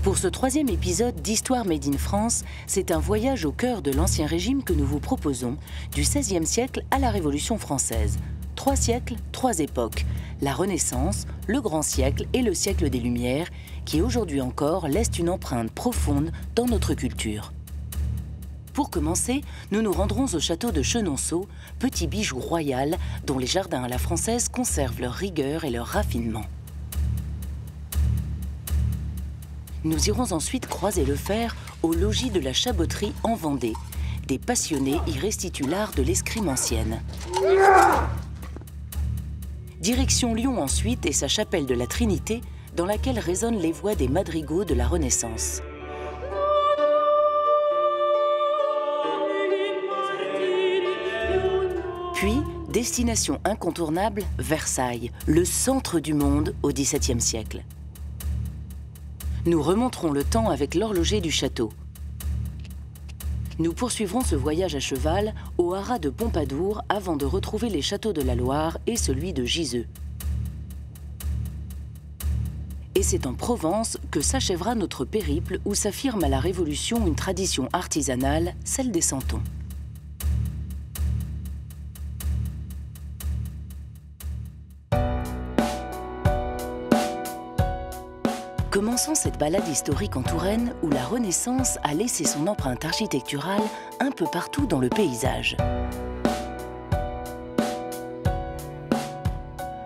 Pour ce troisième épisode d'Histoire Made in France, c'est un voyage au cœur de l'Ancien Régime que nous vous proposons, du XVIe siècle à la Révolution française. 3 siècles, 3 époques, la Renaissance, le Grand Siècle et le siècle des Lumières, qui aujourd'hui encore laissent une empreinte profonde dans notre culture. Pour commencer, nous nous rendrons au château de Chenonceau, petit bijou royal dont les jardins à la française conservent leur rigueur et leur raffinement. Nous irons ensuite croiser le fer au logis de la Chaboterie en Vendée. Des passionnés y restituent l'art de l'escrime ancienne. Direction Lyon ensuite et sa chapelle de la Trinité, dans laquelle résonnent les voix des madrigaux de la Renaissance. Puis, destination incontournable, Versailles, le centre du monde au XVIIe siècle. Nous remonterons le temps avec l'horloger du château. Nous poursuivrons ce voyage à cheval au haras de Pompadour avant de retrouver les châteaux de la Loire et celui de Giseux. Et c'est en Provence que s'achèvera notre périple où s'affirme à la Révolution une tradition artisanale, celle des santons. Commençons cette balade historique en Touraine où la Renaissance a laissé son empreinte architecturale un peu partout dans le paysage.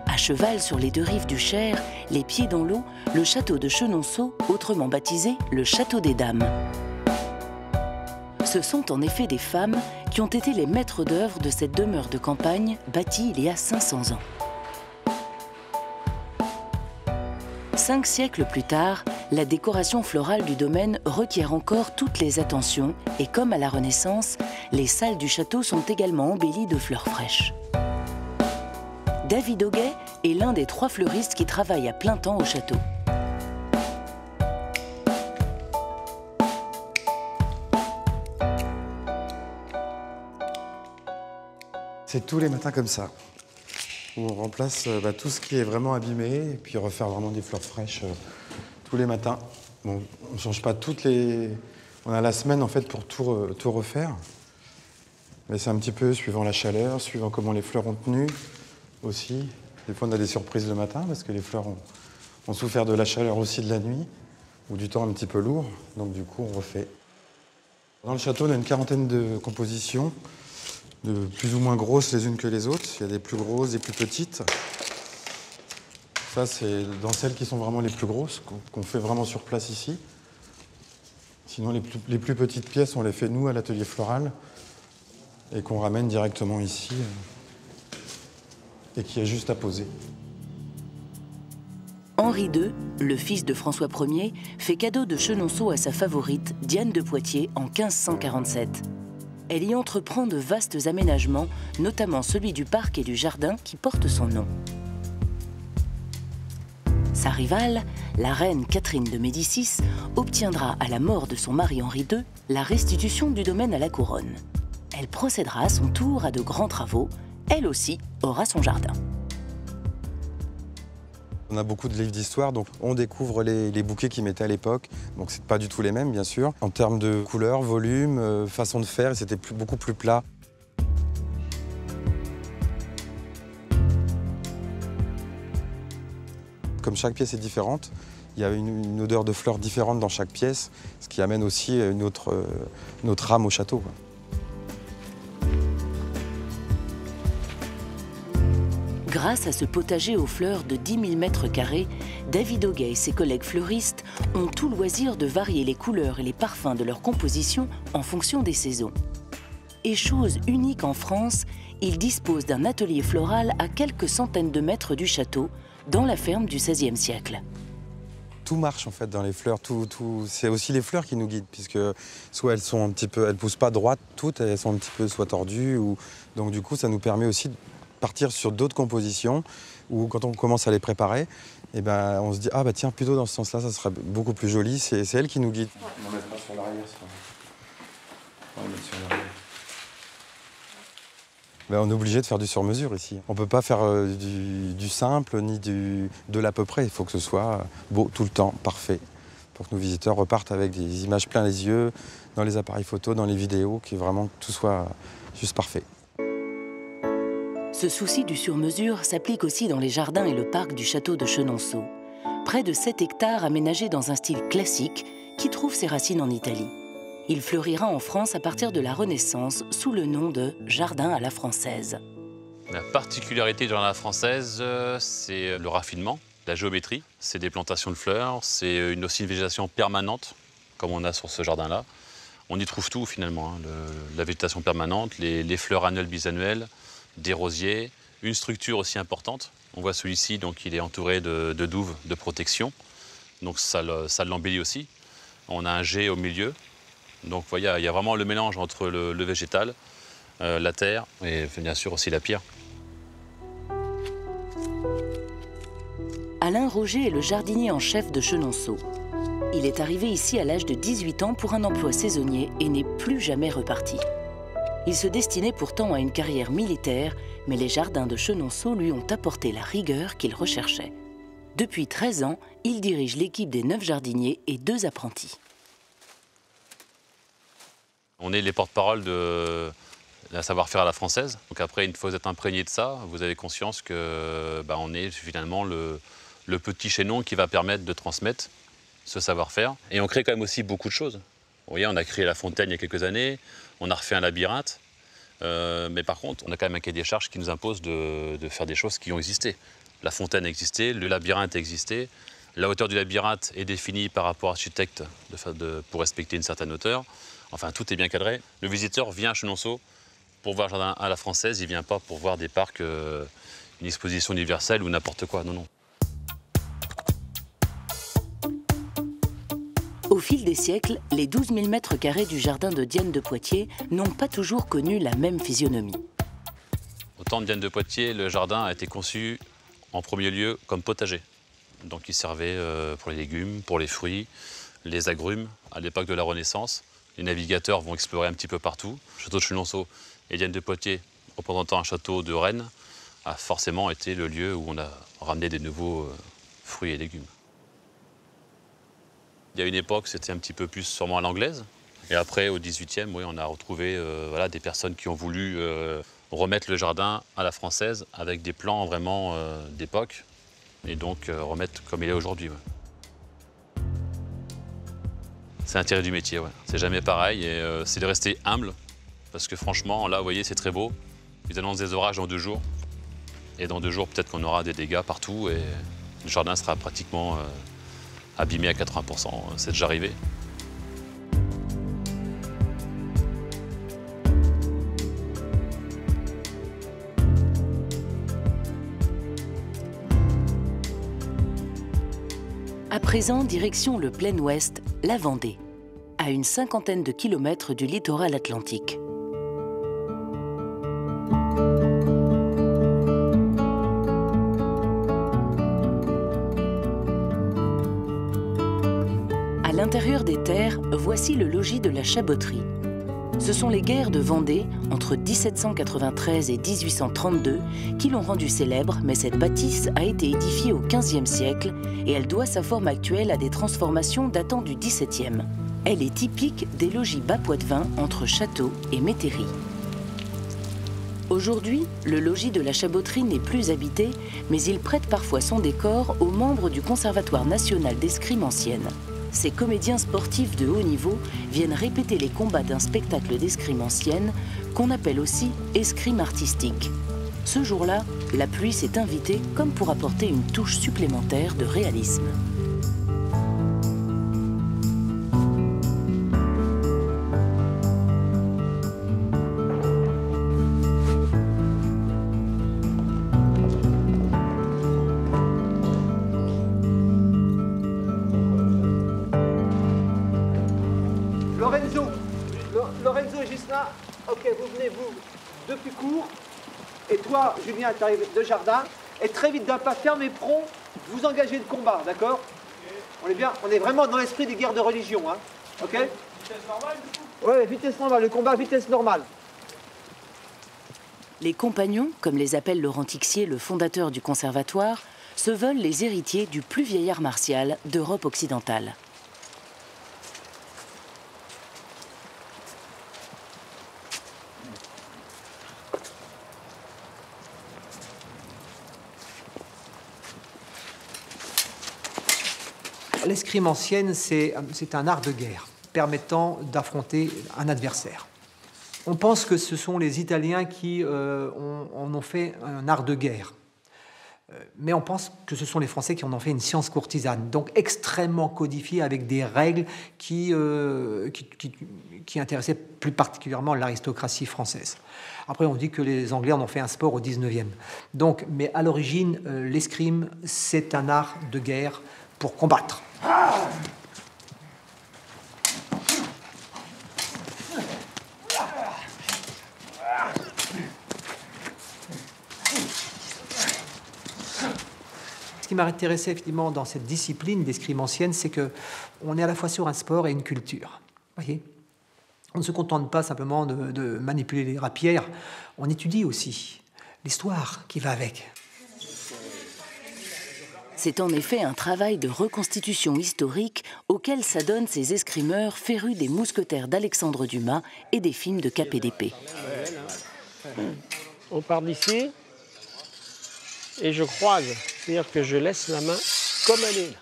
À cheval sur les 2 rives du Cher, les pieds dans l'eau, le château de Chenonceau, autrement baptisé le château des dames. Ce sont en effet des femmes qui ont été les maîtres d'œuvre de cette demeure de campagne bâtie il y a 500 ans. 5 siècles plus tard, la décoration florale du domaine requiert encore toutes les attentions et comme à la Renaissance, les salles du château sont également embellies de fleurs fraîches. David Auguet est l'un des 3 fleuristes qui travaillent à plein temps au château. C'est tous les matins comme ça. On remplace tout ce qui est vraiment abîmé et puis refaire vraiment des fleurs fraîches tous les matins. Bon, on ne change pas toutes les... On a la semaine en fait pour tout refaire. Mais c'est un petit peu suivant la chaleur, suivant comment les fleurs ont tenu aussi. Des fois on a des surprises le matin parce que les fleurs ont souffert de la chaleur aussi de la nuit ou du temps un petit peu lourd. Donc du coup on refait. Dans le château on a une quarantaine de compositions, de plus ou moins grosses les unes que les autres. Il y a des plus grosses, des plus petites. Ça, c'est dans celles qui sont vraiment les plus grosses, qu'on fait vraiment sur place ici. Sinon, les plus petites pièces, on les fait nous à l'atelier floral et qu'on ramène directement ici et qui est juste à poser. Henri II, le fils de François Ier, fait cadeau de Chenonceau à sa favorite, Diane de Poitiers, en 1547. Elle y entreprend de vastes aménagements, notamment celui du parc et du jardin qui porte son nom. Sa rivale, la reine Catherine de Médicis, obtiendra à la mort de son mari Henri II la restitution du domaine à la couronne. Elle procédera à son tour à de grands travaux. Elle aussi aura son jardin. On a beaucoup de livres d'histoire, donc on découvre les bouquets qu'ils mettaient à l'époque. Donc c'est pas du tout les mêmes, bien sûr. En termes de couleur, volume, façon de faire, c'était beaucoup plus plat. Comme chaque pièce est différente, il y a une odeur de fleurs différente dans chaque pièce, ce qui amène aussi une autre âme au château, quoi. Grâce à ce potager aux fleurs de 10 000 m², David Auguet et ses collègues fleuristes ont tout loisir de varier les couleurs et les parfums de leur composition en fonction des saisons. Et chose unique en France, ils disposent d'un atelier floral à quelques centaines de mètres du château, dans la ferme du XVIe siècle. Tout marche en fait dans les fleurs, c'est aussi les fleurs qui nous guident, puisque soit elles poussent pas droites toutes, elles sont un petit peu soit tordues, donc du coup ça nous permet aussi de partir sur d'autres compositions où quand on commence à les préparer, et on se dit ah tiens plutôt dans ce sens-là ça serait beaucoup plus joli, c'est elle qui nous guide. On ne mettra sur l'arrière. On va mettre sur l'arrière. On est obligé de faire du sur-mesure ici. On ne peut pas faire du simple ni de l'à peu près. Il faut que ce soit beau tout le temps, parfait. pour que nos visiteurs repartent avec des images plein les yeux, dans les appareils photos, dans les vidéos, que vraiment tout soit juste parfait. Ce souci du sur-mesure s'applique aussi dans les jardins et le parc du château de Chenonceau. Près de 7 hectares aménagés dans un style classique qui trouve ses racines en Italie. Il fleurira en France à partir de la Renaissance sous le nom de jardin à la française. La particularité du jardin à la française, c'est le raffinement, la géométrie. C'est des plantations de fleurs, c'est aussi une végétation permanente, comme on a sur ce jardin-là. On y trouve tout finalement, hein. La végétation permanente, les fleurs annuelles, bisannuelles, des rosiers, une structure aussi importante. On voit celui-ci, donc il est entouré de douves de protection, donc ça l'embellit aussi. On a un jet au milieu, donc vous voyez, il y a vraiment le mélange entre le végétal, la terre et bien sûr aussi la pierre. Alain Roger est le jardinier en chef de Chenonceau. Il est arrivé ici à l'âge de 18 ans pour un emploi saisonnier et n'est plus jamais reparti. Il se destinait pourtant à une carrière militaire, mais les jardins de Chenonceau lui ont apporté la rigueur qu'il recherchait. Depuis 13 ans, il dirige l'équipe des 9 jardiniers et 2 apprentis. On est les porte-parole de la savoir-faire à la française. Donc après, une fois que vous êtes imprégné de ça, vous avez conscience que on est finalement le petit chaînon qui va permettre de transmettre ce savoir-faire. Et on crée quand même aussi beaucoup de choses. Vous voyez, on a créé la fontaine il y a quelques années, on a refait un labyrinthe, mais par contre, on a quand même un cahier des charges qui nous impose de faire des choses qui ont existé. La fontaine existait, le labyrinthe existait, la hauteur du labyrinthe est définie par rapport à l'architecte pour respecter une certaine hauteur. Enfin, tout est bien cadré. Le visiteur vient à Chenonceau pour voir le jardin à la française, il ne vient pas pour voir des parcs, une exposition universelle ou n'importe quoi, non, non. Au fil des siècles, les 12 000 mètres carrés du jardin de Diane de Poitiers n'ont pas toujours connu la même physionomie. Au temps de Diane de Poitiers, le jardin a été conçu en premier lieu comme potager. Donc il servait pour les légumes, pour les fruits, les agrumes. À l'époque de la Renaissance, les navigateurs vont explorer un petit peu partout. Le château de Chenonceau et Diane de Poitiers, représentant un château de Rennes, a forcément été le lieu où on a ramené des nouveaux fruits et légumes. Il y a une époque, c'était un petit peu plus sûrement à l'anglaise. Et après, au 18e, oui, on a retrouvé des personnes qui ont voulu remettre le jardin à la française avec des plans vraiment d'époque. Et donc remettre comme il est aujourd'hui. Ouais. C'est l'intérêt du métier, ouais. C'est jamais pareil. Et c'est de rester humble. Parce que franchement, là, vous voyez, c'est très beau. Ils annoncent des orages dans 2 jours. Et dans 2 jours, peut-être qu'on aura des dégâts partout. Et le jardin sera pratiquement abîmé à 80%, c'est déjà arrivé. À présent, direction le plein ouest, la Vendée, à une 50aine de kilomètres du littoral atlantique. À l'intérieur des terres, voici le logis de la Chaboterie. Ce sont les guerres de Vendée, entre 1793 et 1832, qui l'ont rendue célèbre, mais cette bâtisse a été édifiée au XVe siècle et elle doit sa forme actuelle à des transformations datant du XVIIe. Elle est typique des logis bas poitevins entre Château et Métairie. Aujourd'hui, le logis de la Chaboterie n'est plus habité, mais il prête parfois son décor aux membres du Conservatoire national d'escrime ancienne. Ces comédiens sportifs de haut niveau viennent répéter les combats d'un spectacle d'escrime ancienne qu'on appelle aussi escrime artistique. Ce jour-là, la pluie s'est invitée comme pour apporter une touche supplémentaire de réalisme. Lorenzo et Gislain, ok, vous venez, vous, depuis court, et toi, Julien, tu arrives de jardin, et très vite, d'un pas ferme et prompt, vous engagez le combat, d'accord? On est bien, on est vraiment dans l'esprit des guerres de religion, hein, ok? Vitesse normale, du coup? Ouais, vitesse normale, le combat, vitesse normale. Les compagnons, comme les appelle Laurent Tixier, le fondateur du conservatoire, se veulent les héritiers du plus vieil art martial d'Europe occidentale. l'escrime ancienne, c'est un art de guerre permettant d'affronter un adversaire. On pense que ce sont les Italiens qui en ont fait un art de guerre. Mais on pense que ce sont les Français qui en ont fait une science courtisane, donc extrêmement codifiée avec des règles qui intéressaient plus particulièrement l'aristocratie française. Après, on dit que les Anglais en ont fait un sport au 19e. Donc, mais à l'origine, l'escrime, c'est un art de guerre pour combattre. Ce qui m'a intéressé effectivement dans cette discipline d'escrime ancienne, c'est qu'on est à la fois sur un sport et une culture. Voyez, on ne se contente pas simplement de manipuler les rapières, on étudie aussi l'histoire qui va avec. C'est en effet un travail de reconstitution historique auquel s'adonnent ces escrimeurs férus des mousquetaires d'Alexandre Dumas et des films de KPDP. On part d'ici et je croise, c'est-à-dire que je laisse la main comme elle est.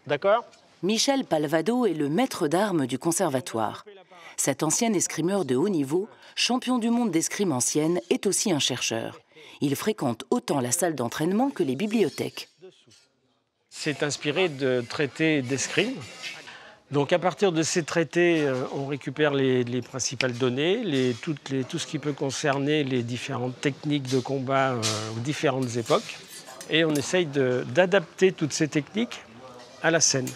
D'accord ? Michel Palvado est le maître d'armes du conservatoire. Cet ancien escrimeur de haut niveau, champion du monde d'escrime ancienne, est aussi un chercheur. Il fréquente autant la salle d'entraînement que les bibliothèques. C'est inspiré de traités d'escrime. Donc à partir de ces traités, on récupère les principales données, tout ce qui peut concerner les différentes techniques de combat aux différentes époques. Et on essaye d'adapter toutes ces techniques à la scène.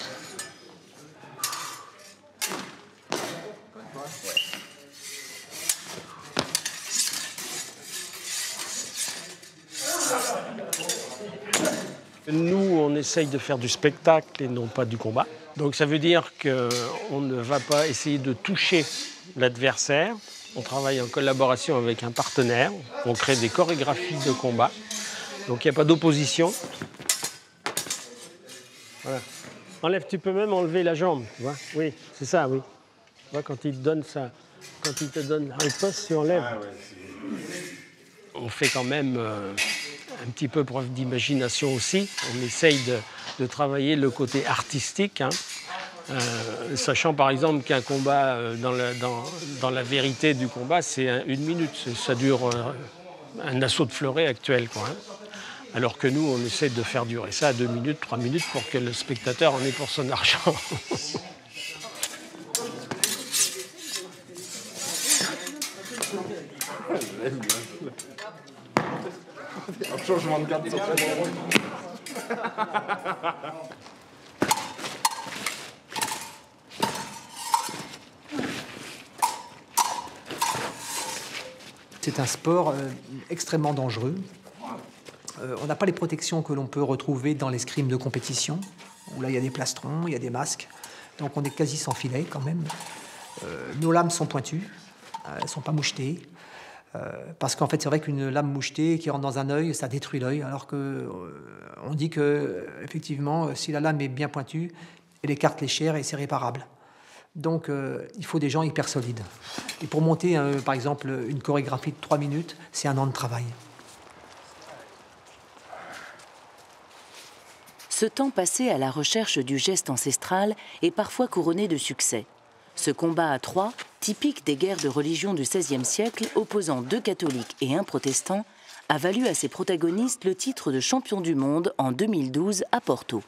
Nous, on essaye de faire du spectacle et non pas du combat. Donc ça veut dire qu'on ne va pas essayer de toucher l'adversaire. On travaille en collaboration avec un partenaire. On crée des chorégraphies de combat. Donc il n'y a pas d'opposition. Voilà. Enlève, tu peux même enlever la jambe. Tu vois, oui, c'est ça, oui. Tu vois, quand il te donne ça, quand il te donne la riposte, tu enlèves. Ah ouais, on fait quand même un petit peu preuve d'imagination aussi. On essaye de travailler le côté artistique, hein. Sachant par exemple qu'un combat, dans la vérité du combat, c'est 1 minute. Ça dure un assaut de fleuret actuel, quoi, hein. Alors que nous, on essaie de faire durer ça à 2 minutes, 3 minutes pour que le spectateur en ait pour son argent. Un changement de garde. C'est un sport extrêmement dangereux. On n'a pas les protections que l'on peut retrouver dans l'escrime de compétition, où là il y a des plastrons, il y a des masques, donc on est quasi sans filet quand même. Nos lames sont pointues, elles ne sont pas mouchetées, parce qu'en fait c'est vrai qu'une lame mouchetée qui rentre dans un œil, ça détruit l'œil, alors qu'on dit que effectivement si la lame est bien pointue, elle écarte les chairs et c'est réparable. Donc il faut des gens hyper solides. Et pour monter par exemple une chorégraphie de 3 minutes, c'est 1 an de travail. Ce temps passé à la recherche du geste ancestral est parfois couronné de succès. Ce combat à 3, typique des guerres de religion du XVIe siècle, opposant 2 catholiques et 1 protestant, a valu à ses protagonistes le titre de champion du monde en 2012 à Porto.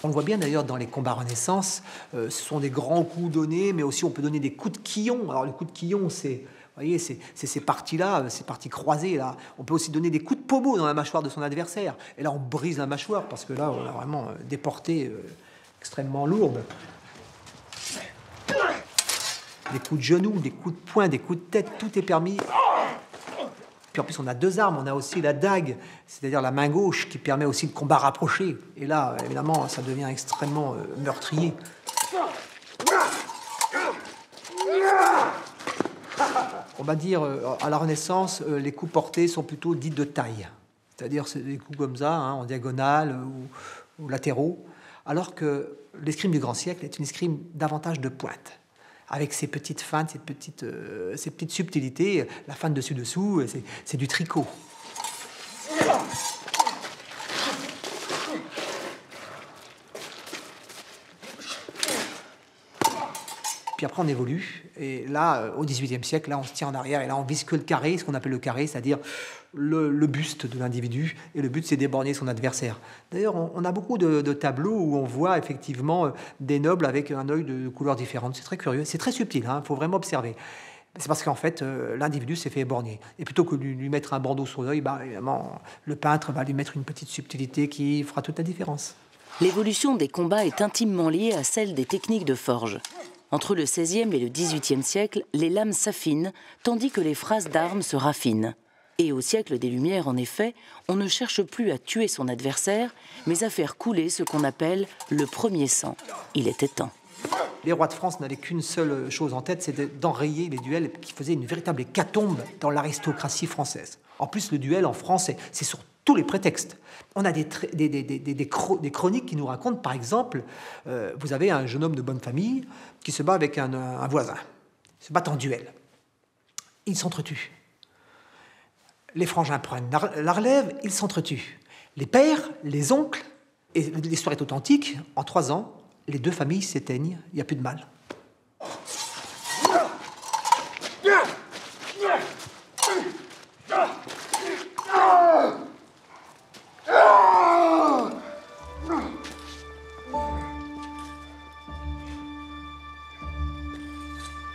On le voit bien d'ailleurs dans les combats Renaissance, ce sont des grands coups donnés, mais aussi on peut donner des coups de quillon. Alors le coup de quillon, c'est... Vous voyez, c'est ces parties-là, ces parties croisées. Là. On peut aussi donner des coups de pommeau dans la mâchoire de son adversaire. Et là, on brise la mâchoire parce que là, on a vraiment des portées extrêmement lourdes. Des coups de genoux, des coups de poing, des coups de tête, tout est permis. Puis en plus, on a 2 armes. On a aussi la dague, c'est-à-dire la main gauche, qui permet aussi de combat rapproché. Et là, évidemment, ça devient extrêmement meurtrier. On va dire, à la Renaissance, les coups portés sont plutôt dits de taille. C'est-à-dire, c'est des coups comme ça, hein, en diagonale ou latéraux. Alors que l'escrime du grand siècle est une escrime davantage de pointe. Avec ses petites feintes, ses petites subtilités. La feinte dessus-dessous, c'est du tricot. Puis après, on évolue. Et là, au XVIIIe siècle, là, on se tient en arrière. Et là, on vise que le carré, ce qu'on appelle le carré, c'est-à-dire le buste de l'individu. Et le but, c'est d'éborgner son adversaire. D'ailleurs, on a beaucoup de tableaux où on voit effectivement des nobles avec un œil de couleurs différentes. C'est très curieux. C'est très subtil. Il faut vraiment observer. C'est parce qu'en fait, l'individu s'est fait éborgner. Et plutôt que de lui mettre un bandeau sur l'œil, évidemment, le peintre va lui mettre une petite subtilité qui fera toute la différence. L'évolution des combats est intimement liée à celle des techniques de forge. Entre le XVIe et le XVIIIe siècle, les lames s'affinent, tandis que les phrases d'armes se raffinent. Et au siècle des Lumières, en effet, on ne cherche plus à tuer son adversaire, mais à faire couler ce qu'on appelle le premier sang. Il était temps. Les rois de France n'avaient qu'une seule chose en tête, c'était d'enrayer les duels qui faisaient une véritable hécatombe dans l'aristocratie française. En plus, le duel en français, c'est sur tous les prétextes. On a des chroniques qui nous racontent, par exemple, vous avez un jeune homme de bonne famille qui se bat avec un voisin. Ils se battent en duel. Ils s'entretuent. Les frangins prennent la relève, ils s'entretuent. Les pères, les oncles, et l'histoire est authentique, en 3 ans, les 2 familles s'éteignent, il n'y a plus de mal.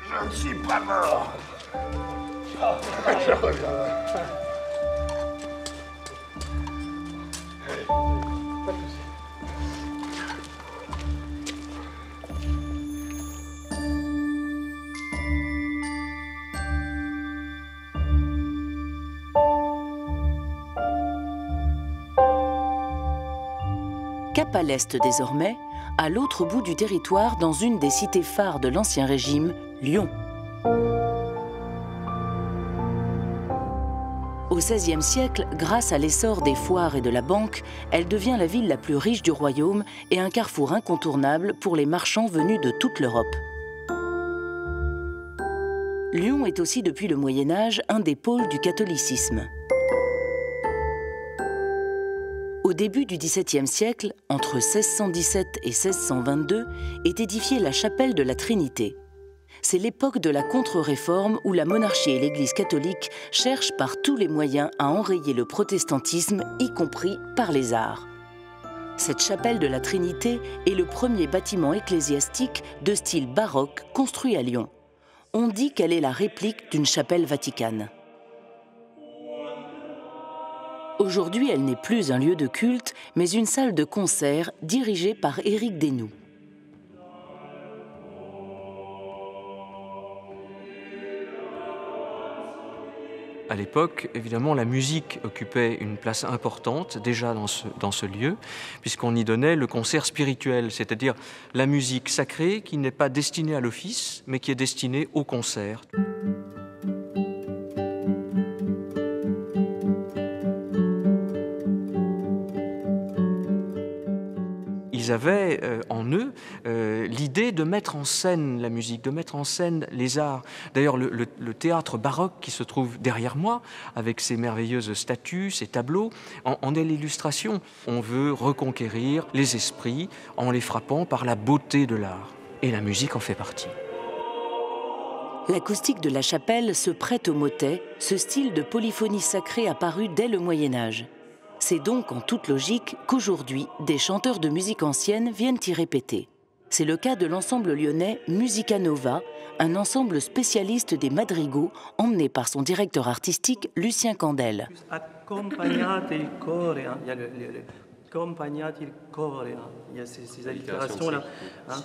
Je ne suis pas mort. Cap à l'est désormais, à l'autre bout du territoire, dans une des cités phares de l'Ancien Régime, Lyon. Au XVIe siècle, grâce à l'essor des foires et de la banque, elle devient la ville la plus riche du royaume et un carrefour incontournable pour les marchands venus de toute l'Europe. Lyon est aussi depuis le Moyen-Âge un des pôles du catholicisme. Au début du XVIIe siècle, entre 1617 et 1622, est édifiée la chapelle de la Trinité. C'est l'époque de la contre-réforme où la monarchie et l'Église catholique cherchent par tous les moyens à enrayer le protestantisme, y compris par les arts. Cette chapelle de la Trinité est le premier bâtiment ecclésiastique de style baroque construit à Lyon. On dit qu'elle est la réplique d'une chapelle vaticane. Aujourd'hui, elle n'est plus un lieu de culte, mais une salle de concert dirigée par Éric Desnoux. À l'époque, évidemment, la musique occupait une place importante déjà dans ce lieu, puisqu'on y donnait le concert spirituel, c'est-à-dire la musique sacrée qui n'est pas destinée à l'office, mais qui est destinée au concert. Ils avaient en eux l'idée de mettre en scène la musique, de mettre en scène les arts. D'ailleurs, le théâtre baroque qui se trouve derrière moi, avec ses merveilleuses statues, ses tableaux, en est l'illustration. On veut reconquérir les esprits en les frappant par la beauté de l'art. Et la musique en fait partie. L'acoustique de la chapelle se prête au motet, ce style de polyphonie sacrée apparu dès le Moyen-Âge. C'est donc en toute logique qu'aujourd'hui, des chanteurs de musique ancienne viennent y répéter. C'est le cas de l'ensemble lyonnais Musica Nova, un ensemble spécialiste des madrigaux emmené par son directeur artistique Lucien Candel. Accompagnate il core, hein. Il y a le accompagnate il core, hein. Il y a ces allitérations-là. Hein.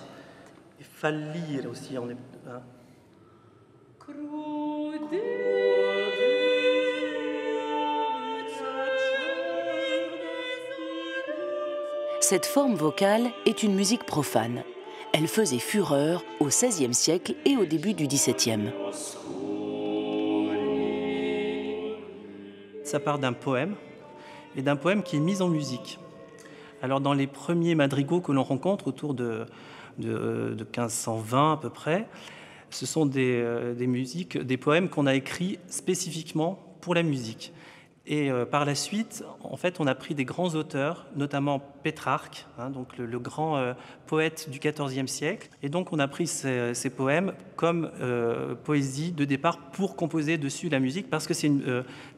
Fallire aussi, on est... Hein. Cette forme vocale est une musique profane. Elle faisait fureur au XVIe siècle et au début du XVIIe. Ça part d'un poème, et d'un poème qui est mis en musique. Alors dans les premiers madrigaux que l'on rencontre autour de 1520 à peu près, ce sont des musiques, des poèmes qu'on a écrits spécifiquement pour la musique. Et par la suite, en fait, on a pris des grands auteurs, notamment Pétrarque, donc le grand poète du XIVe siècle. Et donc, on a pris ces poèmes comme poésie de départ pour composer dessus la musique, parce que c'est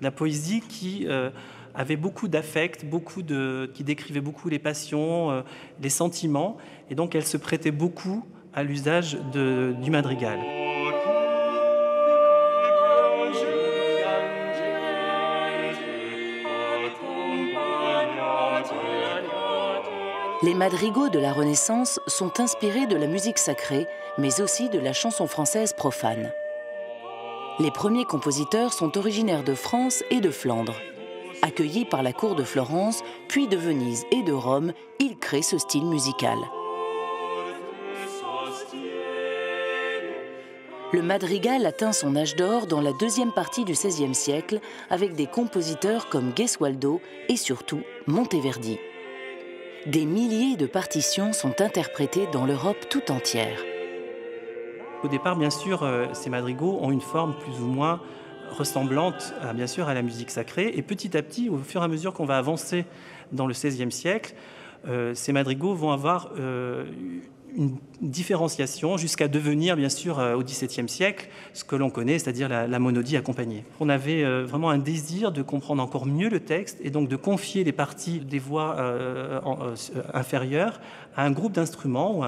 la poésie qui avait beaucoup d'affect, qui décrivait beaucoup les passions, les sentiments. Et donc, elle se prêtait beaucoup à l'usage du madrigal. Les madrigaux de la Renaissance sont inspirés de la musique sacrée, mais aussi de la chanson française profane. Les premiers compositeurs sont originaires de France et de Flandre. Accueillis par la cour de Florence, puis de Venise et de Rome, ils créent ce style musical. Le madrigal atteint son âge d'or dans la deuxième partie du XVIe siècle avec des compositeurs comme Gesualdo et surtout Monteverdi. Des milliers de partitions sont interprétées dans l'Europe tout entière. Au départ, bien sûr, ces madrigaux ont une forme plus ou moins ressemblante, bien sûr, à la musique sacrée. Et petit à petit, au fur et à mesure qu'on va avancer dans le XVIe siècle, ces madrigaux vont avoir une différenciation jusqu'à devenir, bien sûr, au XVIIe siècle, ce que l'on connaît, c'est-à-dire la monodie accompagnée. On avait vraiment un désir de comprendre encore mieux le texte et donc de confier les parties des voix inférieures à un groupe d'instruments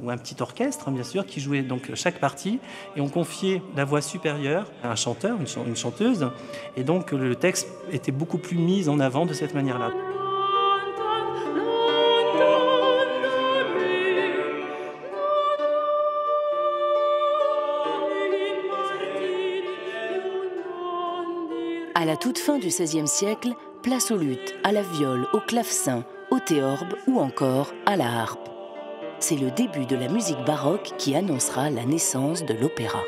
ou un petit orchestre, bien sûr, qui jouait donc chaque partie, et on confiait la voix supérieure à un chanteur, une chanteuse, et donc le texte était beaucoup plus mis en avant de cette manière-là. À la toute fin du XVIe siècle, place aux luttes, à la viole, au clavecin, au théorbe ou encore à la harpe. C'est le début de la musique baroque qui annoncera la naissance de l'opéra.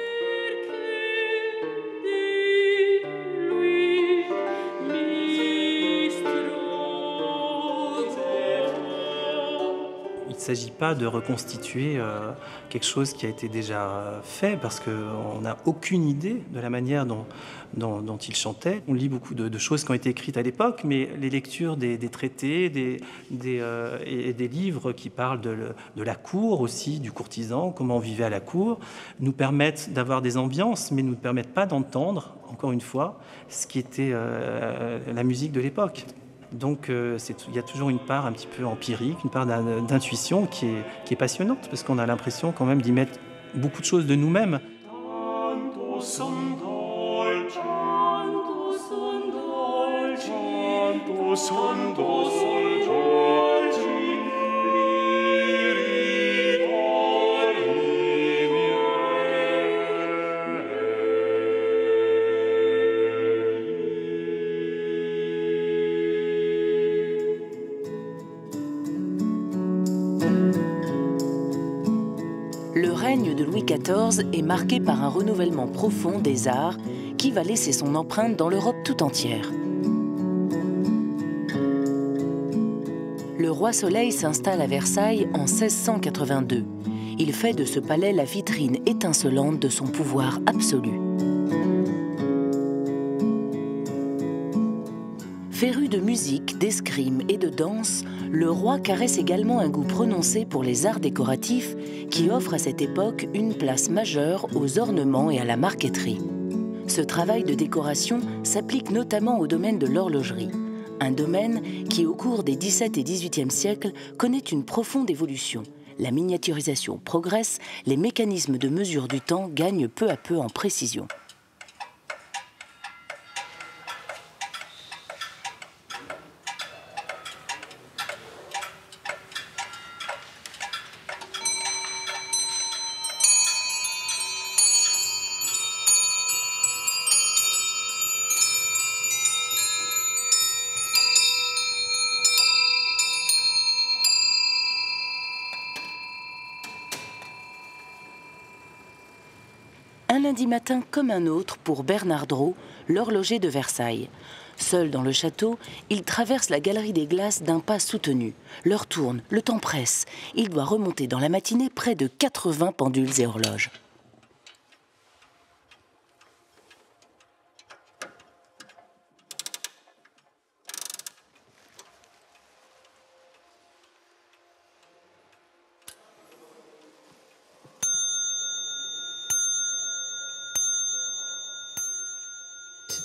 Il ne s'agit pas de reconstituer quelque chose qui a été déjà fait, parce qu'on n'a aucune idée de la manière dont il chantait. On lit beaucoup de choses qui ont été écrites à l'époque, mais les lectures des traités et des livres qui parlent de la cour aussi, du courtisan, comment on vivait à la cour, nous permettent d'avoir des ambiances, mais ne nous permettent pas d'entendre, encore une fois, ce qui était la musique de l'époque. Donc il y a toujours une part un petit peu empirique, une part d'intuition qui est passionnante, parce qu'on a l'impression quand même d'y mettre beaucoup de choses de nous-mêmes. Le règne de Louis XIV est marqué par un renouvellement profond des arts qui va laisser son empreinte dans l'Europe tout entière. Le roi Soleil s'installe à Versailles en 1682. Il fait de ce palais la vitrine étincelante de son pouvoir absolu. Féru de musique, d'escrime et de danse, le roi caresse également un goût prononcé pour les arts décoratifs qui offrent à cette époque une place majeure aux ornements et à la marqueterie. Ce travail de décoration s'applique notamment au domaine de l'horlogerie, un domaine qui, au cours des XVIIe et XVIIIe siècles, connaît une profonde évolution. La miniaturisation progresse, les mécanismes de mesure du temps gagnent peu à peu en précision. Un lundi matin comme un autre pour Bernard Drault, l'horloger de Versailles. Seul dans le château, il traverse la galerie des glaces d'un pas soutenu. L'heure tourne, le temps presse. Il doit remonter dans la matinée près de 80 pendules et horloges.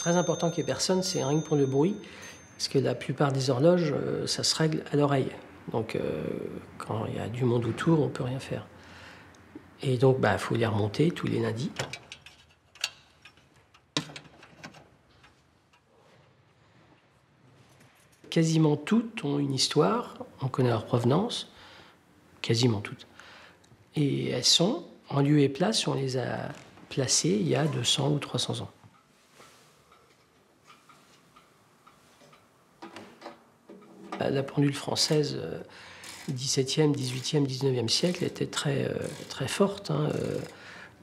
très important qu'il n'y ait personne, c'est rien que pour le bruit, parce que la plupart des horloges, ça se règle à l'oreille. Donc, quand il y a du monde autour, on ne peut rien faire. Et donc, il faut les remonter tous les lundis. Quasiment toutes ont une histoire, on connaît leur provenance, quasiment toutes. Et elles sont en lieu et place où on les a placées il y a 200 ou 300 ans. La pendule française, 17e, 18e, 19e siècle, était très, très forte.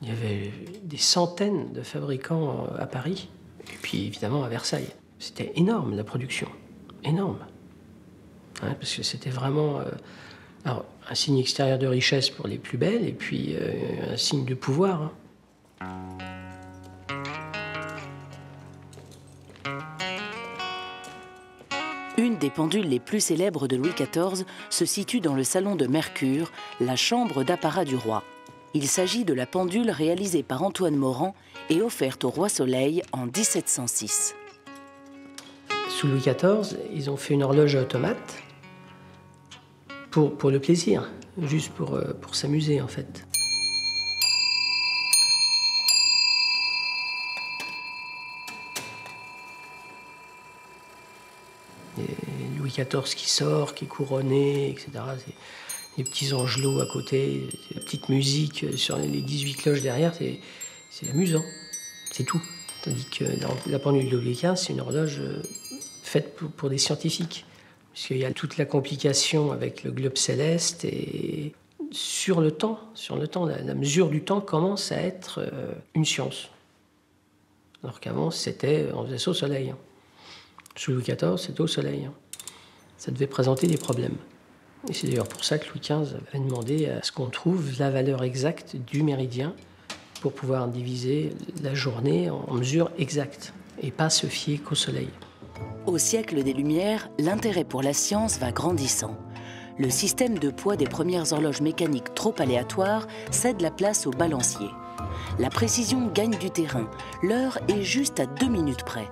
Il y avait des centaines de fabricants à Paris, et puis évidemment à Versailles. C'était énorme, la production. Énorme. Parce que c'était vraiment un signe extérieur de richesse pour les plus belles et puis un signe de pouvoir. Une des pendules les plus célèbres de Louis XIV se situe dans le salon de Mercure, la chambre d'apparat du roi. Il s'agit de la pendule réalisée par Antoine Morand et offerte au roi Soleil en 1706. Sous Louis XIV, ils ont fait une horloge automate pour le plaisir, juste pour s'amuser en fait. Et Louis XIV qui sort, qui est couronné, etc. C'est des petits angelots à côté, la petite musique sur les 18 cloches derrière, c'est amusant, c'est tout. Tandis que la pendule de Louis XV, c'est une horloge faite pour des scientifiques. Puisqu'il y a toute la complication avec le globe céleste et sur le temps, la mesure du temps commence à être une science. Alors qu'avant, on faisait ça au soleil. Sous Louis XIV, c'était au soleil. Ça devait présenter des problèmes. Et c'est d'ailleurs pour ça que Louis XV avait demandé à ce qu'on trouve la valeur exacte du méridien pour pouvoir diviser la journée en mesures exactes et pas se fier qu'au soleil. Au siècle des Lumières, l'intérêt pour la science va grandissant. Le système de poids des premières horloges mécaniques trop aléatoires cède la place au balancier. La précision gagne du terrain, l'heure est juste à 2 minutes près.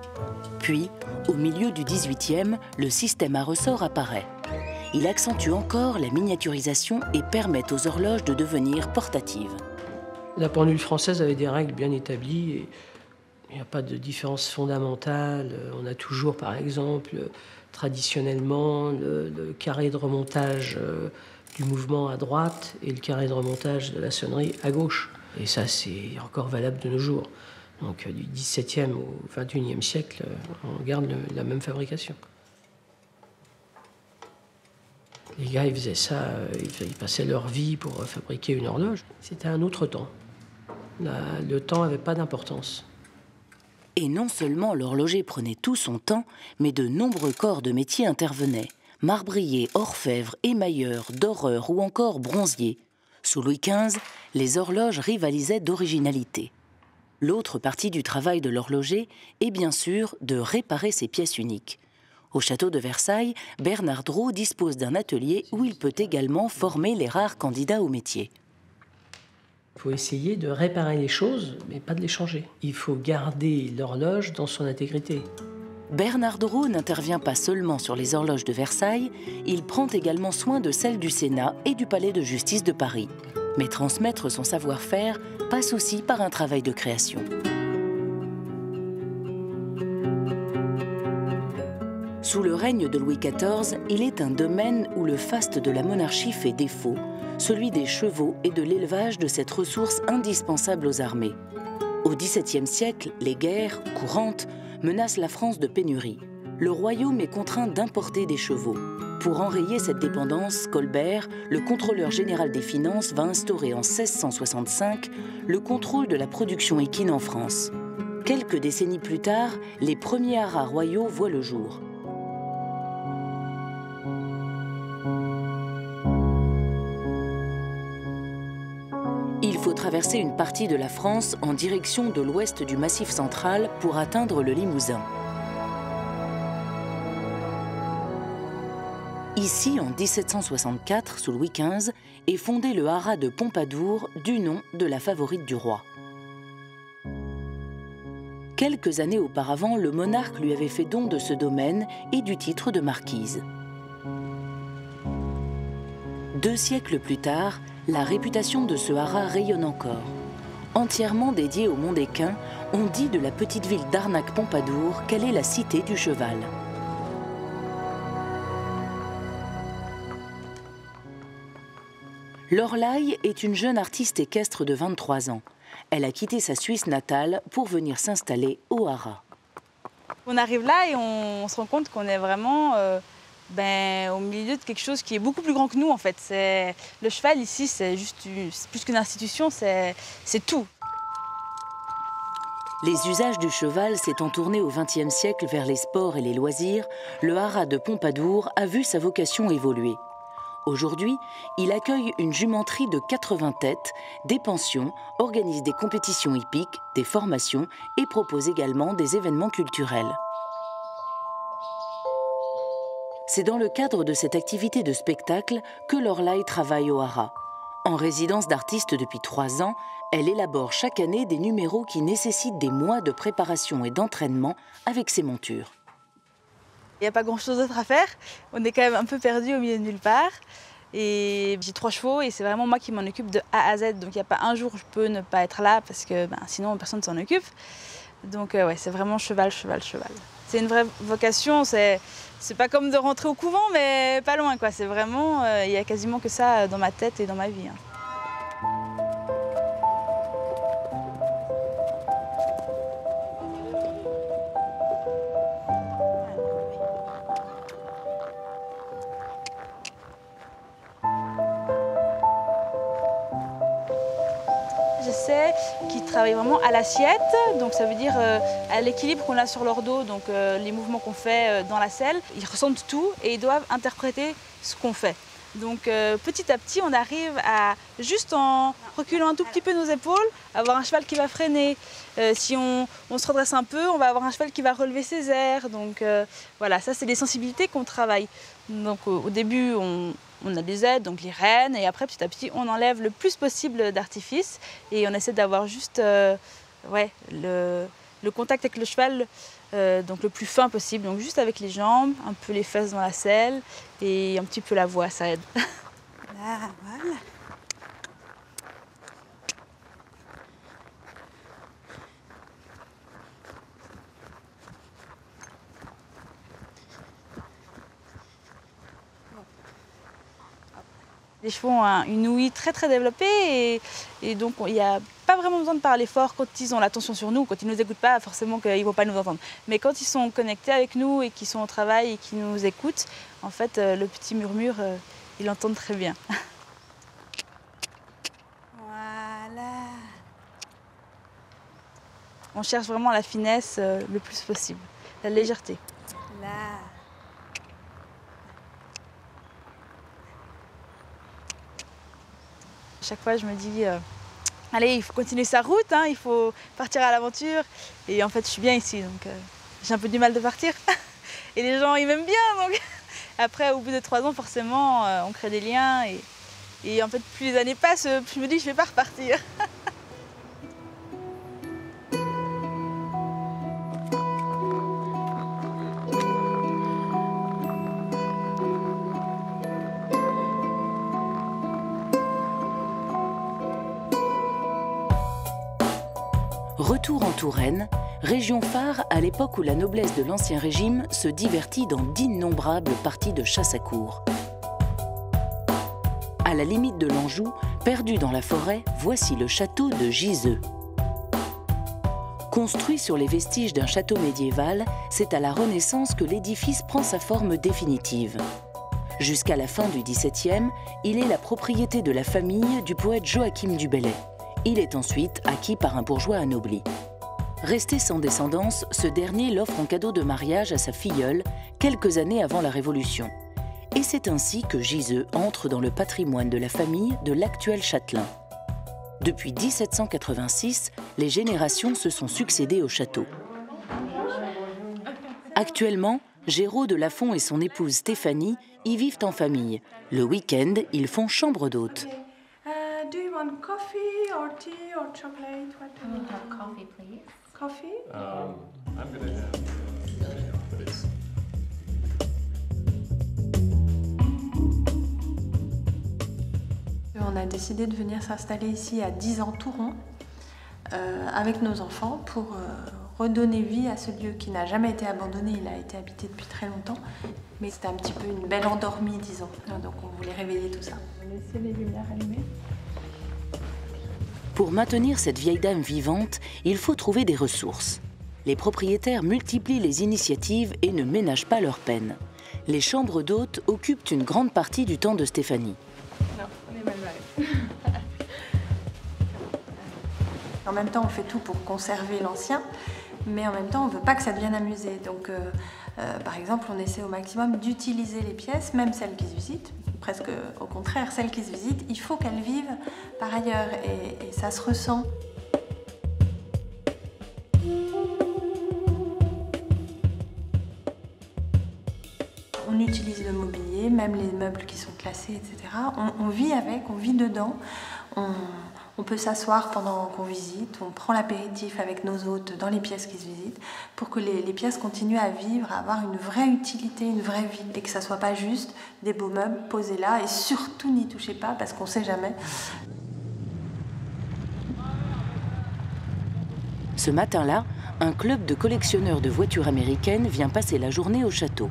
Puis, au milieu du XVIIIe, le système à ressort apparaît. Il accentue encore la miniaturisation et permet aux horloges de devenir portatives. La pendule française avait des règles bien établies et il n'y a pas de différence fondamentale. On a toujours, par exemple, traditionnellement, le carré de remontage du mouvement à droite et le carré de remontage de la sonnerie à gauche. Et ça, c'est encore valable de nos jours. Donc, du XVIIe au XXIe siècle, on garde la même fabrication. Les gars, ils faisaient ça, ils passaient leur vie pour fabriquer une horloge. C'était un autre temps. Le temps n'avait pas d'importance. Et non seulement l'horloger prenait tout son temps, mais de nombreux corps de métier intervenaient. Marbriers, orfèvres, émailleurs, doreurs ou encore bronziers. Sous Louis XV, les horloges rivalisaient d'originalité. L'autre partie du travail de l'horloger est bien sûr de réparer ses pièces uniques. Au château de Versailles, Bernard Drault dispose d'un atelier où il peut également former les rares candidats au métier. Il faut essayer de réparer les choses, mais pas de les changer. Il faut garder l'horloge dans son intégrité. Bernard Drault n'intervient pas seulement sur les horloges de Versailles, il prend également soin de celles du Sénat et du Palais de justice de Paris. Mais transmettre son savoir-faire passe aussi par un travail de création. Sous le règne de Louis XIV, il est un domaine où le faste de la monarchie fait défaut, celui des chevaux et de l'élevage de cette ressource indispensable aux armées. Au XVIIe siècle, les guerres, courantes, menacent la France de pénurie. Le royaume est contraint d'importer des chevaux. Pour enrayer cette dépendance, Colbert, le contrôleur général des finances, va instaurer en 1665 le contrôle de la production équine en France. Quelques décennies plus tard, les premiers haras royaux voient le jour. Il faut traverser une partie de la France en direction de l'ouest du Massif central pour atteindre le Limousin. Ici, en 1764, sous Louis XV, est fondé le haras de Pompadour, du nom de la favorite du roi. Quelques années auparavant, le monarque lui avait fait don de ce domaine et du titre de marquise. 2 siècles plus tard, la réputation de ce haras rayonne encore. Entièrement dédiée au Mondéquin, on dit de la petite ville d'Arnac-Pompadour qu'elle est la cité du cheval. Lorlaï est une jeune artiste équestre de 23 ans. Elle a quitté sa Suisse natale pour venir s'installer au haras. On arrive là et on se rend compte qu'on est vraiment au milieu de quelque chose qui est beaucoup plus grand que nous en fait. Le cheval ici, c'est plus qu'une institution, c'est tout. Les usages du cheval s'étant tournés au XXe siècle vers les sports et les loisirs, le haras de Pompadour a vu sa vocation évoluer. Aujourd'hui, il accueille une jumenterie de 80 têtes, des pensions, organise des compétitions hippiques, des formations et propose également des événements culturels. C'est dans le cadre de cette activité de spectacle que Lorlaï travaille au haras. En résidence d'artiste depuis 3 ans, elle élabore chaque année des numéros qui nécessitent des mois de préparation et d'entraînement avec ses montures. Il n'y a pas grand-chose d'autre à faire. On est quand même un peu perdu au milieu de nulle part. Et j'ai 3 chevaux et c'est vraiment moi qui m'en occupe de A à Z. Donc il n'y a pas un jour où je peux ne pas être là parce que sinon personne ne s'en occupe. Donc ouais, c'est vraiment cheval, cheval, cheval. C'est une vraie vocation. C'est pas comme de rentrer au couvent, mais pas loin, quoi. C'est vraiment, il y a quasiment que ça dans ma tête et dans ma vie. J'essaie qu'ils travaillent vraiment à l'assiette, donc ça veut dire à l'équilibre qu'on a sur leur dos, donc les mouvements qu'on fait dans la selle. Ils ressentent tout et ils doivent interpréter ce qu'on fait. Donc petit à petit, on arrive à, juste en reculant un tout petit peu nos épaules, avoir un cheval qui va freiner. Si on se redresse un peu, on va avoir un cheval qui va relever ses airs. Donc voilà, ça c'est des sensibilités qu'on travaille. Donc au début, on a des aides, donc les rênes, et après petit à petit, on enlève le plus possible d'artifice et on essaie d'avoir juste le contact avec le cheval donc le plus fin possible, donc juste avec les jambes, un peu les fesses dans la selle et un petit peu la voix, ça aide. Là, voilà. Les chevaux ont une ouïe très très développée et donc il n'y a pas vraiment besoin de parler fort quand ils ont l'attention sur nous. Quand ils ne nous écoutent pas, forcément qu'ils ne vont pas nous entendre. Mais quand ils sont connectés avec nous et qu'ils sont au travail et qu'ils nous écoutent, en fait le petit murmure, ils l'entendent très bien. Voilà. On cherche vraiment la finesse le plus possible, la légèreté. Là. Chaque fois, je me dis, allez, il faut continuer sa route, hein, il faut partir à l'aventure. Et en fait, je suis bien ici, donc j'ai un peu du mal de partir. Et les gens, ils m'aiment bien, donc après, au bout de 3 ans, forcément, on crée des liens. Et en fait, plus les années passent, plus je me dis, je ne vais pas repartir. Retour en Touraine, région phare à l'époque où la noblesse de l'Ancien Régime se divertit dans d'innombrables parties de chasse à courre. À la limite de l'Anjou, perdu dans la forêt, voici le château de Giseux. Construit sur les vestiges d'un château médiéval, c'est à la Renaissance que l'édifice prend sa forme définitive. Jusqu'à la fin du XVIIe, il est la propriété de la famille du poète Joachim du Bellay. Il est ensuite acquis par un bourgeois anobli. Resté sans descendance, ce dernier l'offre en cadeau de mariage à sa filleule quelques années avant la Révolution. Et c'est ainsi que Giseux entre dans le patrimoine de la famille de l'actuel châtelain. Depuis 1786, les générations se sont succédées au château. Actuellement, Géraud de Lafont et son épouse Stéphanie y vivent en famille. Le week-end, ils font chambre d'hôte. Do you want coffee or tea or chocolate? What do you have coffee, please. Coffee? I'm gonna have, but it's... On a décidé de venir s'installer ici à 10 ans tout rond avec nos enfants pour redonner vie à ce lieu qui n'a jamais été abandonné. Il a été habité depuis très longtemps, mais c'était un petit peu une belle endormie, disons. Donc on voulait réveiller tout ça. On va laisser les lumières allumées. Pour maintenir cette vieille dame vivante, il faut trouver des ressources. Les propriétaires multiplient les initiatives et ne ménagent pas leur peine. Les chambres d'hôtes occupent une grande partie du temps de Stéphanie. Non, on est mal barré. En même temps, on fait tout pour conserver l'ancien, mais en même temps, on ne veut pas que ça devienne un musée. Donc, par exemple, on essaie au maximum d'utiliser les pièces, même celles qui se visitent. Presque au contraire, celles qui se visitent, il faut qu'elles vivent par ailleurs, et ça se ressent. On utilise le mobilier, même les meubles qui sont classés, etc. On vit avec, on vit dedans. On peut s'asseoir pendant qu'on visite, on prend l'apéritif avec nos hôtes dans les pièces qui se visitent pour que les pièces continuent à vivre, à avoir une vraie utilité, une vraie vie, et que ça ne soit pas juste des beaux meubles posés là, et surtout n'y touchez pas parce qu'on ne sait jamais. Ce matin-là, un club de collectionneurs de voitures américaines vient passer la journée au château.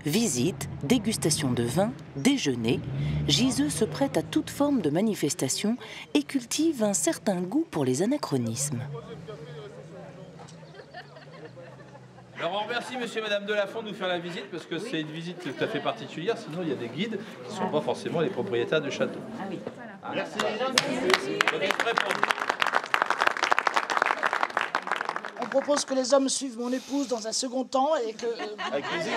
Visite, dégustation de vin, déjeuner, Giseux se prête à toute forme de manifestation et cultive un certain goût pour les anachronismes. Alors on remercie monsieur et madame Delafont de nous faire la visite parce que c'est une visite tout à fait particulière, sinon il y a des guides qui ne sont pas forcément les propriétaires du château. Ah oui. Voilà. Merci. On propose que les hommes suivent mon épouse dans un second temps et que... Avec plaisir.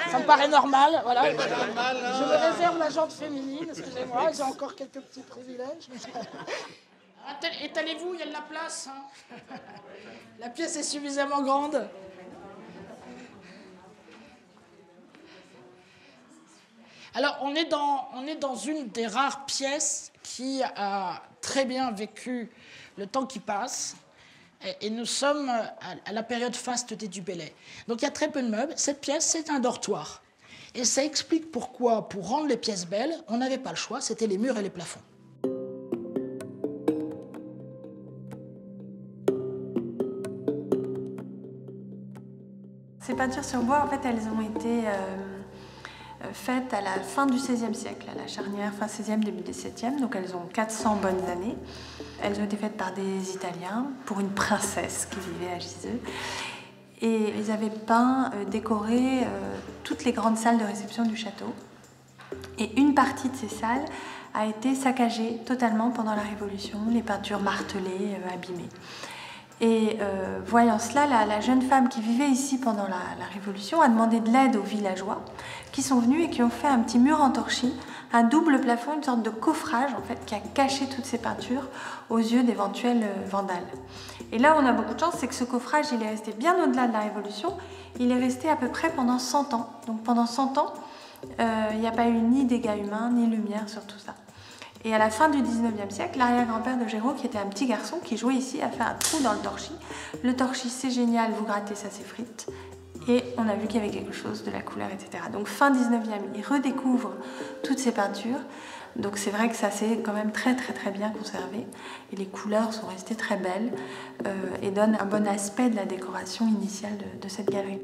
Ça me paraît normal, voilà. Ben, normal, hein. Je me réserve la jante féminine, excusez-moi, j'ai encore quelques petits privilèges. Étalez-vous, il y a de la place. Hein. La pièce est suffisamment grande. Alors, on est dans une des rares pièces qui a très bien vécu le temps qui passe. Et nous sommes à la période faste des du Bellay. Donc il y a très peu de meubles. Cette pièce, c'est un dortoir. Et ça explique pourquoi, pour rendre les pièces belles, on n'avait pas le choix, c'était les murs et les plafonds. Ces peintures sur bois, en fait, elles ont été faites à la fin du XVIe siècle, à la charnière fin XVIe, début XVIIe, donc elles ont 400 bonnes années. Elles ont été faites par des Italiens pour une princesse qui vivait à Giseux. Et ils avaient peint, décoré toutes les grandes salles de réception du château. Et une partie de ces salles a été saccagée totalement pendant la Révolution, les peintures martelées, abîmées. Et voyant cela, la jeune femme qui vivait ici pendant la Révolution a demandé de l'aide aux villageois qui sont venus et qui ont fait un petit mur en torchis, un double plafond, une sorte de coffrage en fait, qui a caché toutes ces peintures aux yeux d'éventuels vandales. Et là, on a beaucoup de chance, c'est que ce coffrage, il est resté bien au-delà de la Révolution. Il est resté à peu près pendant 100 ans. Donc pendant 100 ans, il n'y a pas eu ni dégâts humains, ni lumière sur tout ça. Et à la fin du 19e siècle, l'arrière-grand-père de Géraud, qui était un petit garçon qui jouait ici, a fait un trou dans le torchis. Le torchis, c'est génial, vous grattez, ça s'effrite. Et on a vu qu'il y avait quelque chose, de la couleur, etc. Donc fin 19e, il redécouvre toutes ces peintures. Donc c'est vrai que ça s'est quand même très bien conservé. Et les couleurs sont restées très belles et donnent un bon aspect de la décoration initiale de cette galerie.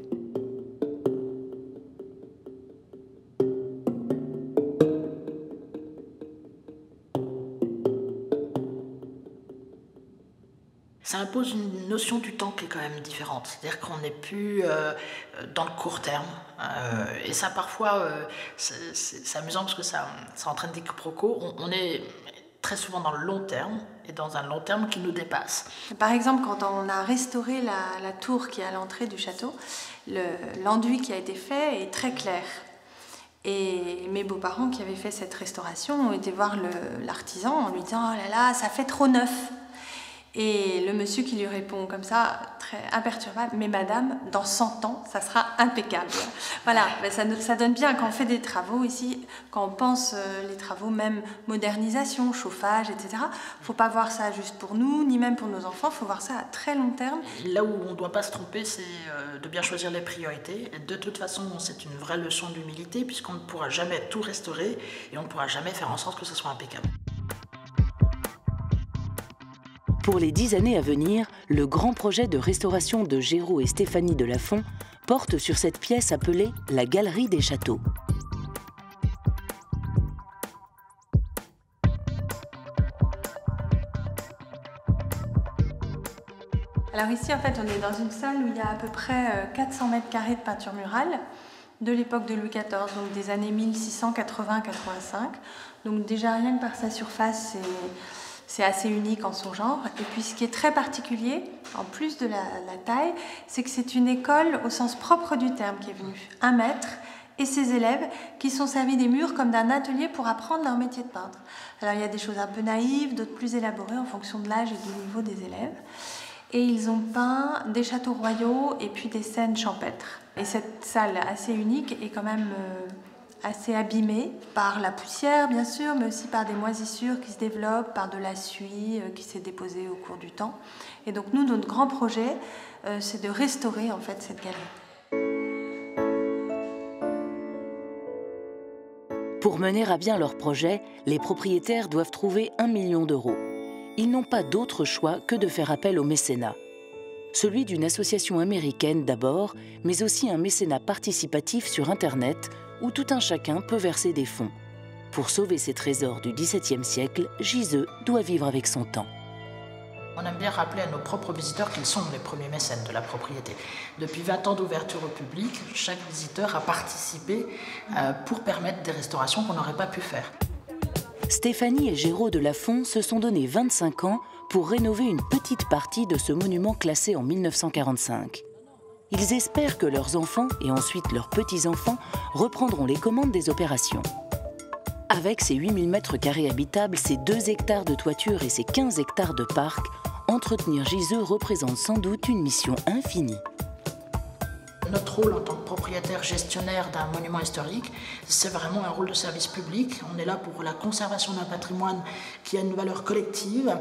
Ça impose une notion du temps qui est quand même différente. C'est-à-dire qu'on n'est plus dans le court terme. Et ça, parfois, c'est amusant parce que ça entraîne des quiproquos. On est très souvent dans le long terme et dans un long terme qui nous dépasse. Par exemple, quand on a restauré la tour qui est à l'entrée du château, l'enduit qui a été fait est très clair. Et mes beaux-parents qui avaient fait cette restauration ont été voir l'artisan en lui disant « Oh là là, ça fait trop neuf !» Et le monsieur qui lui répond comme ça, très imperturbable, mais madame, dans 100 ans, ça sera impeccable. Voilà, ben ça donne bien quand on fait des travaux ici, quand on pense les travaux même modernisation, chauffage, etc. Il ne faut pas voir ça juste pour nous, ni même pour nos enfants, il faut voir ça à très long terme. Là où on ne doit pas se tromper, c'est de bien choisir les priorités. Et de toute façon, c'est une vraie leçon d'humilité, puisqu'on ne pourra jamais tout restaurer et on ne pourra jamais faire en sorte que ce soit impeccable. Pour les 10 années à venir, le grand projet de restauration de Géraud et Stéphanie de Lafont porte sur cette pièce appelée la Galerie des Châteaux. Alors ici, en fait, on est dans une salle où il y a à peu près 400 mètres carrés de peinture murale de l'époque de Louis XIV, donc des années 1680-85. Donc déjà, rien que par sa surface, c'est assez unique en son genre. Et puis ce qui est très particulier, en plus de la taille, c'est que c'est une école au sens propre du terme qui est venue. Un maître et ses élèves qui sont servis des murs comme d'un atelier pour apprendre leur métier de peintre. Alors il y a des choses un peu naïves, d'autres plus élaborées en fonction de l'âge et du niveau des élèves. Et ils ont peint des châteaux royaux et puis des scènes champêtres. Et cette salle assez unique est quand même assez abîmée par la poussière, bien sûr, mais aussi par des moisissures qui se développent, par de la suie qui s'est déposée au cours du temps. Et donc nous, notre grand projet, c'est de restaurer en fait cette galerie. Pour mener à bien leur projet, les propriétaires doivent trouver 1 million d'euros. Ils n'ont pas d'autre choix que de faire appel au mécénat. Celui d'une association américaine d'abord, mais aussi un mécénat participatif sur Internet où tout un chacun peut verser des fonds. Pour sauver ces trésors du XVIIe siècle, Giseux doit vivre avec son temps. On aime bien rappeler à nos propres visiteurs qu'ils sont les premiers mécènes de la propriété. Depuis 20 ans d'ouverture au public, chaque visiteur a participé pour permettre des restaurations qu'on n'aurait pas pu faire. Stéphanie et Géraud de Lafont se sont donné 25 ans pour rénover une petite partie de ce monument classé en 1945. Ils espèrent que leurs enfants et ensuite leurs petits-enfants reprendront les commandes des opérations. Avec ses 8000 m² habitables, ses 2 hectares de toiture et ses 15 hectares de parc, entretenir Giseux représente sans doute une mission infinie. Notre rôle en tant que propriétaire gestionnaire d'un monument historique, c'est vraiment un rôle de service public. On est là pour la conservation d'un patrimoine qui a une valeur collective.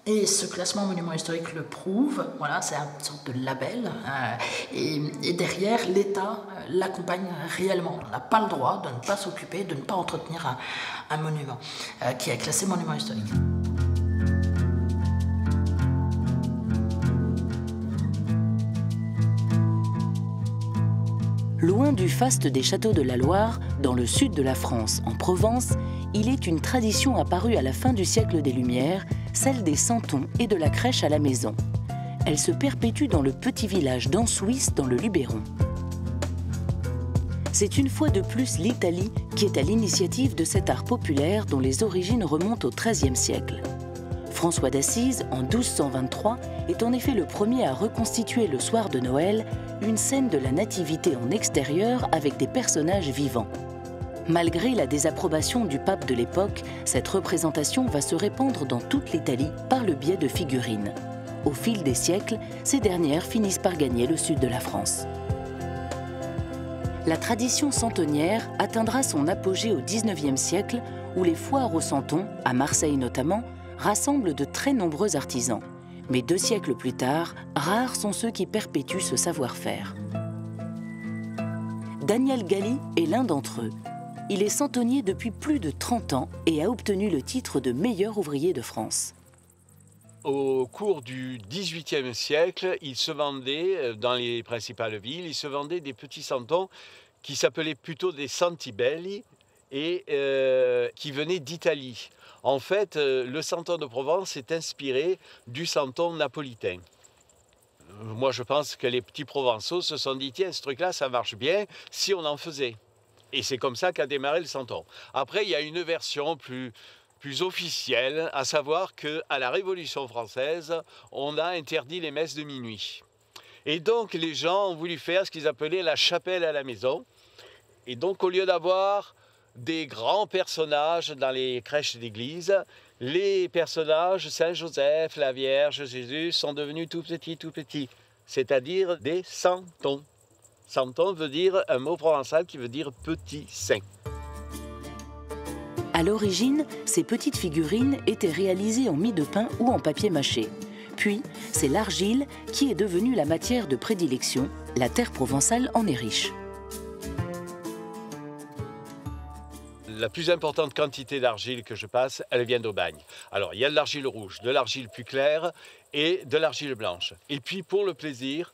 Et ce classement monument historique le prouve. Voilà, c'est une sorte de label. Et derrière, l'État l'accompagne réellement. On n'a pas le droit de ne pas s'occuper, de ne pas entretenir un monument qui est classé monument historique. Loin du faste des châteaux de la Loire, dans le sud de la France, en Provence, il est une tradition apparue à la fin du siècle des Lumières, celle des santons et de la crèche à la maison. Elle se perpétue dans le petit village d'Ansouis, dans le Luberon. C'est une fois de plus l'Italie qui est à l'initiative de cet art populaire dont les origines remontent au XIIIe siècle. François d'Assise, en 1223, est en effet le premier à reconstituer le soir de Noël une scène de la nativité en extérieur avec des personnages vivants. Malgré la désapprobation du pape de l'époque, cette représentation va se répandre dans toute l'Italie par le biais de figurines. Au fil des siècles, ces dernières finissent par gagner le sud de la France. La tradition santonnière atteindra son apogée au XIXe siècle où les foires aux santons, à Marseille notamment, rassemblent de très nombreux artisans. Mais 2 siècles plus tard, rares sont ceux qui perpétuent ce savoir-faire. Daniel Galli est l'un d'entre eux. Il est santonnier depuis plus de 30 ans et a obtenu le titre de meilleur ouvrier de France. Au cours du XVIIIe siècle, il se vendait, dans les principales villes, il se vendait des petits santons qui s'appelaient plutôt des santibelli et qui venaient d'Italie. En fait, le santon de Provence est inspiré du santon napolitain. Moi, je pense que les petits Provençaux se sont dit « Tiens, ce truc-là, ça marche bien si on en faisait ». Et c'est comme ça qu'a démarré le santon. Après, il y a une version plus officielle, à savoir qu'à la Révolution française, on a interdit les messes de minuit. Et donc, les gens ont voulu faire ce qu'ils appelaient la chapelle à la maison. Et donc, au lieu d'avoir des grands personnages dans les crèches d'église, Les personnages, Saint-Joseph, la Vierge, Jésus, sont devenus tout petits, c'est-à-dire des santons. Santon veut dire un mot provençal qui veut dire petit saint. À l'origine, ces petites figurines étaient réalisées en mie de pain ou en papier mâché. Puis, c'est l'argile qui est devenue la matière de prédilection. La terre provençale en est riche. La plus importante quantité d'argile que je passe, elle vient d'Aubagne. Alors, il y a de l'argile rouge, de l'argile plus claire et de l'argile blanche. Et puis, pour le plaisir,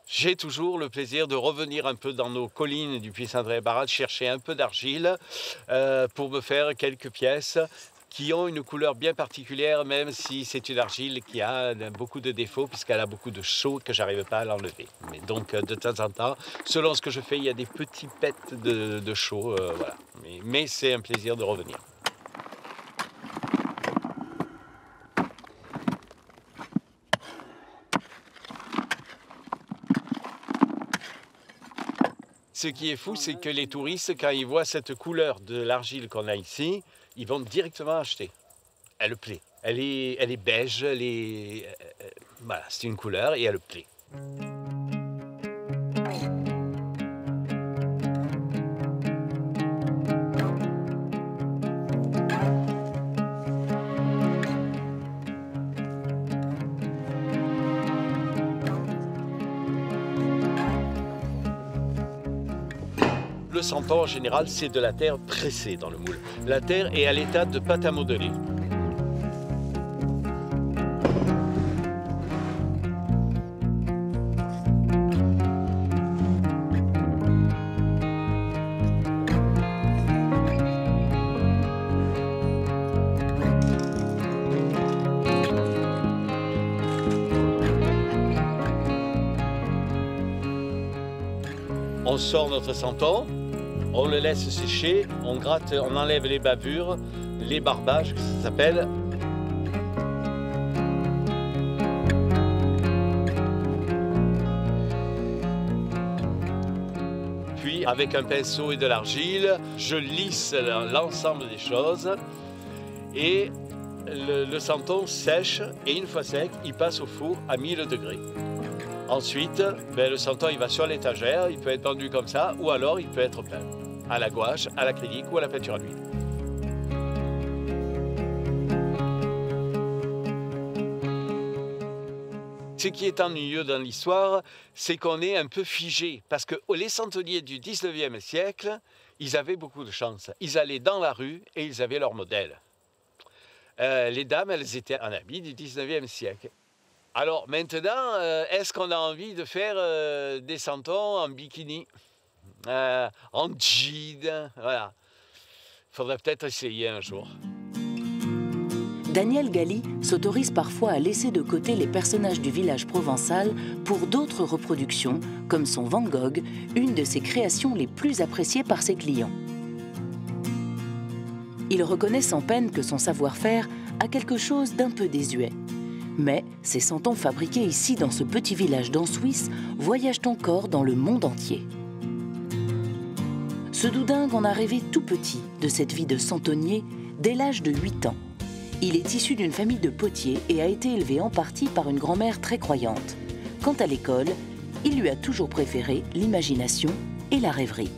j'ai toujours le plaisir de revenir un peu dans nos collines du Puy-Saint-André-Barade, chercher un peu d'argile pour me faire quelques pièces qui ont une couleur bien particulière, même si c'est une argile qui a beaucoup de défauts, puisqu'elle a beaucoup de chaux que je n'arrive pas à l'enlever. Mais donc, de temps en temps, selon ce que je fais, il y a des petits pets de chaux. Voilà. Mais c'est un plaisir de revenir. Ce qui est fou, c'est que les touristes, quand ils voient cette couleur de l'argile qu'on a ici, ils vont directement acheter. Elle plaît. Elle est beige, voilà, c'est une couleur et elle plaît. Le santon, en général, c'est de la terre pressée dans le moule. La terre est à l'état de pâte à modeler. On sort notre santon. On le laisse sécher, on gratte, on enlève les bavures, les barbages, ça s'appelle. Puis, avec un pinceau et de l'argile, je lisse l'ensemble des choses et le santon sèche et une fois sec, il passe au four à 1000 degrés. Ensuite, le santon il va sur l'étagère, il peut être pendu comme ça ou alors il peut être peint. À la gouache, à l'acrylique ou à la peinture à l'huile. Ce qui est ennuyeux dans l'histoire, c'est qu'on est un peu figé. Parce que les santonniers du 19e siècle, ils avaient beaucoup de chance. Ils allaient dans la rue et ils avaient leur modèle. Les dames, elles étaient en habit du 19e siècle. Alors maintenant, est-ce qu'on a envie de faire des santons en bikini ? En jean, voilà. Il faudrait peut-être essayer un jour. Daniel Galli s'autorise parfois à laisser de côté les personnages du village provençal pour d'autres reproductions, comme son Van Gogh, une de ses créations les plus appréciées par ses clients. Il reconnaît sans peine que son savoir-faire a quelque chose d'un peu désuet. Mais ces santons fabriqués ici dans ce petit village d'Ansuisse voyagent encore dans le monde entier. Ce doudingue en a rêvé tout petit de cette vie de santonnier dès l'âge de 8 ans. Il est issu d'une famille de potiers et a été élevé en partie par une grand-mère très croyante. Quant à l'école, il lui a toujours préféré l'imagination et la rêverie.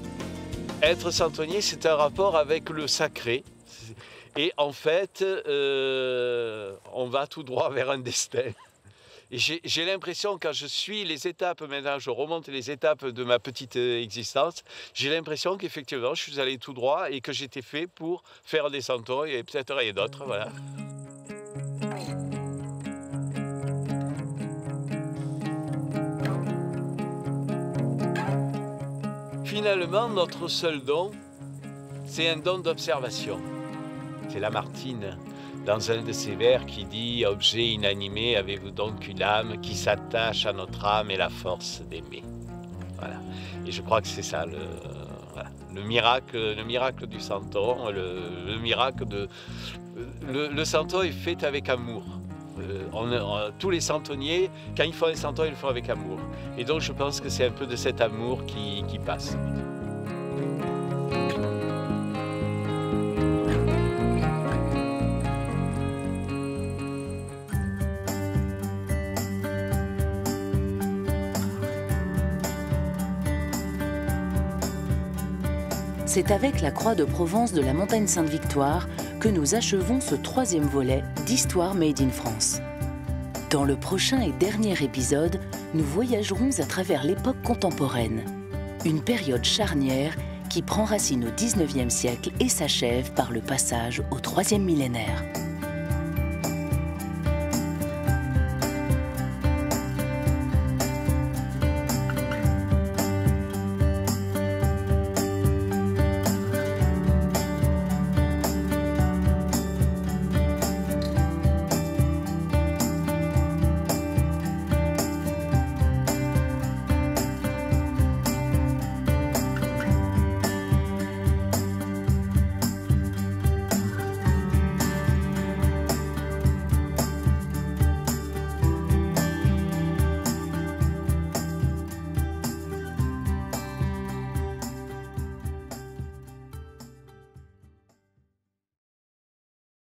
Être santonnier, c'est un rapport avec le sacré. Et en fait, on va tout droit vers un destin. Et j'ai l'impression, quand je suis les étapes, maintenant je remonte les étapes de ma petite existence, j'ai l'impression qu'effectivement je suis allé tout droit et que j'étais fait pour faire des santons et peut-être rien d'autre, voilà. Finalement, notre seul don, c'est un don d'observation. C'est Lamartine, dans un de ses vers qui dit « Objet inanimé, avez-vous donc une âme qui s'attache à notre âme et la force d'aimer ?» Voilà. Et je crois que c'est ça le miracle du santon, le miracle de... Le santon est fait avec amour. Tous les santonniers, quand ils font un santon, ils le font avec amour. Et donc je pense que c'est un peu de cet amour qui passe. C'est avec la Croix de Provence de la Montagne Sainte-Victoire que nous achevons ce 3e volet d'Histoire Made in France. Dans le prochain et dernier épisode, nous voyagerons à travers l'époque contemporaine, une période charnière qui prend racine au 19e siècle et s'achève par le passage au 3e millénaire.